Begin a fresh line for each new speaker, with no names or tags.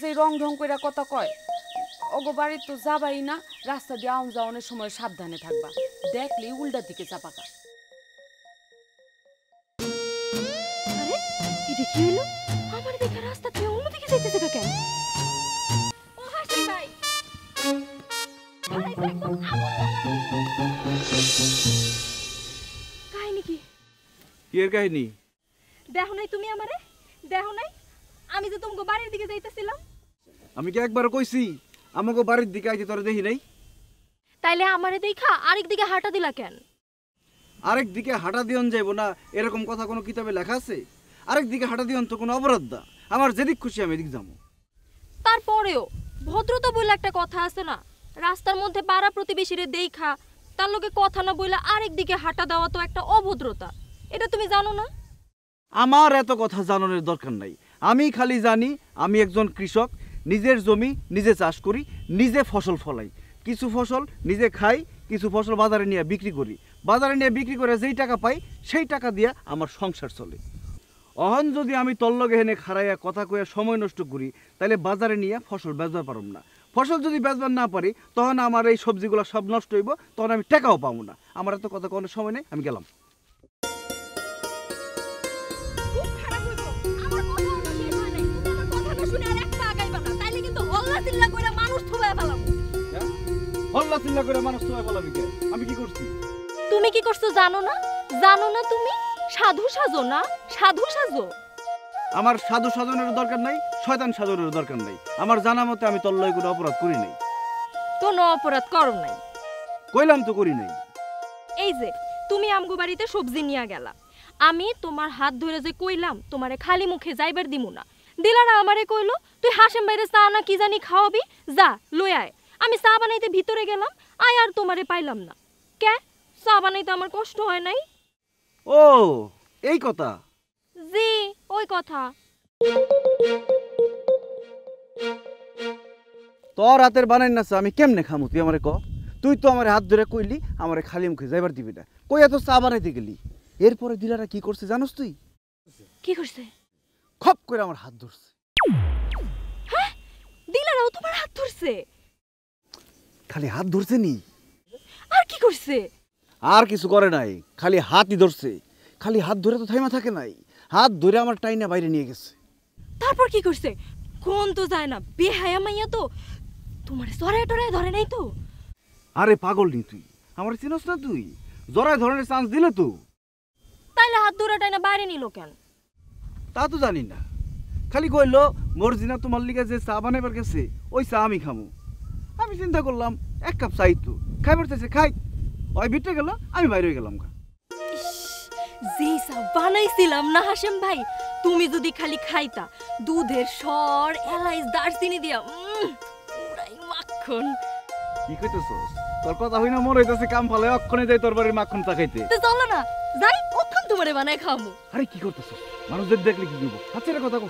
যে রং ঢং কইরা কথা কয় ওগো বাড়ি তো যাবাই না রাস্তা দিয়ে আউন যাওয়ানোর সময় সাবধানে থাকবা দেখলি উল্টার দিকে চাপাকা
আরে এটা কি হলো আমার দেখা রাস্তা থেকে অন্যদিকে যাইতেছে কেন ও হাসিম ভাই কাহিনী কি
এর কাহিনী
দেখো নাই তুমি আমারে দেখো নাই আমি যে তোমাকে বাড়ির দিকে যাইতেছিলাম
আমি কি একবার কইছি আমাকে বাড়ির দিকে আইতে তোরে দেখি নাই
তাইলে আমারে দেখা আরেক দিকে হাঁটা দিলা কেন
আরেক দিকে হাঁটা দিয়ন যাইব না এরকম কথা কোনো কিতাবে লেখা আছে আরেক দিকে হাঁটা দিয়ন তো কোনো অপরাধ না আমার যেদিক খুশি আমি এদিক যাবো
তারপরেও ভদ্রতা বলে একটা কথা আছে না রাস্তার মধ্যে পাড়া প্রতিবেশীরে দেখা তার লগে কথা না বইলা আরেক দিকে হাঁটা দেওয়া তো একটা অভদ্রতা এটা তুমি জানো না
আমার এত কথা জানানোর দরকার নাই আমি খালি জানি আমি একজন কৃষক নিজের জমি নিজে চাষ করি নিজে ফসল ফলাই কিছু ফসল নিজে খাই কিছু ফসল বাজারে নিয়ে বিক্রি করি বাজারে নিয়ে বিক্রি করে যেই টাকা পাই সেই টাকা দিয়ে আমার সংসার চলে অহন যদি আমি তল্লগে হেনে খাড়াইয়া কথা কইয়া সময় নষ্ট করি তাহলে বাজারে নিয়ে ফসল বেচবার পারব না ফসল যদি বেচবার না পারি তখন আমার এই সবজিগুলো সব নষ্ট হইব তখন আমি টাকাও পাবো না আমার এত কথা কোনো সময় নেই আমি গেলাম আমি কি করছি
তুমি কি করছো জানো না তুমি সাধু সাজো না সাধু সাজো
আমার সাধু সাধনের দরকার নাই শয়তান সাধনের দরকার নাই আমার জানা মতে আমি তল্লয় কোনো অপরাধ করি নাই
কোনো অপরাধ করো নাই
কইলাম তো করি নাই
এই যে তুমি আমগো বাড়িতে সবজি নিয়ে গেলা আমি তোমার হাত ধরে যে কইলাম তোমারে খালি মুখে যাইবার দিমু না দিলারা আমারে কইলো তুই হাসেম বাইরে চা না কি জানি খাওয়াবি যা লই আয় আমি চা বানাইতে ভিতরে গেলাম আয় আর তোমারে পাইলাম না কে চা বানাইতে আমার কষ্ট হয় নাই
ও এই কথা
জি ওই কথা
তোর হাতের বানাই না আমি কেমনে খামু তুই আমারে ক তুই তো আমার হাত ধরে কইলি আমারে খালি মুখে যাইবার দিবি না কই এত চা বানাইতে গেলি এরপরে দিলারা কি করছে জানোস তুই
কি করছে
খপ করে আমার হাত ধরছে
হ্যাঁ দিলারাও তোমার হাত ধরছে
খালি হাত ধরছে নি
আর কি করছে
আর কিছু করে নাই খালি হাতই ধরছে খালি হাত ধরে তো থাইমা থাকে নাই হাত ধরে আমার টাইনা বাইরে নিয়ে গেছে
তারপর কি করছে কোন তো যায় না বেহায়া মাইয়া তো তোমার সরাই টরাই ধরে নাই তো
আরে পাগল নি তুই আমার চিনস না তুই জরায় ধরনের চান্স দিলে তো
তাইলে হাত ধরে টাইনা বাইরে নিল কেন
তা তো জানি না খালি কইলো মর্জিনা তোমার লিগে যে চা বানাইবার গেছে ওই চা আমি খামু আমি চিন্তা করলাম এক কাপ চাই তো খাইবার চাইছে খাই ওই ভিতরে গেল আমি বাইরে গেলাম
যে চা বানাইছিলাম না হাসেম ভাই তুমি যদি খালি খাইতা দুধের সর এলাইচ দারচিনি দিয়া পুরাই মাখন
কি কইতেছস তোর কথা হই না মর হইতাছে কাম ফালে অক্ষণে যাই তোর বাড়ির মাখন চা খাইতে
তো চলো না যাই কখন তোমারে বানাই খামু
আরে কি করতেছস মানুষদের দেখলে কি করব হাতের কথা কো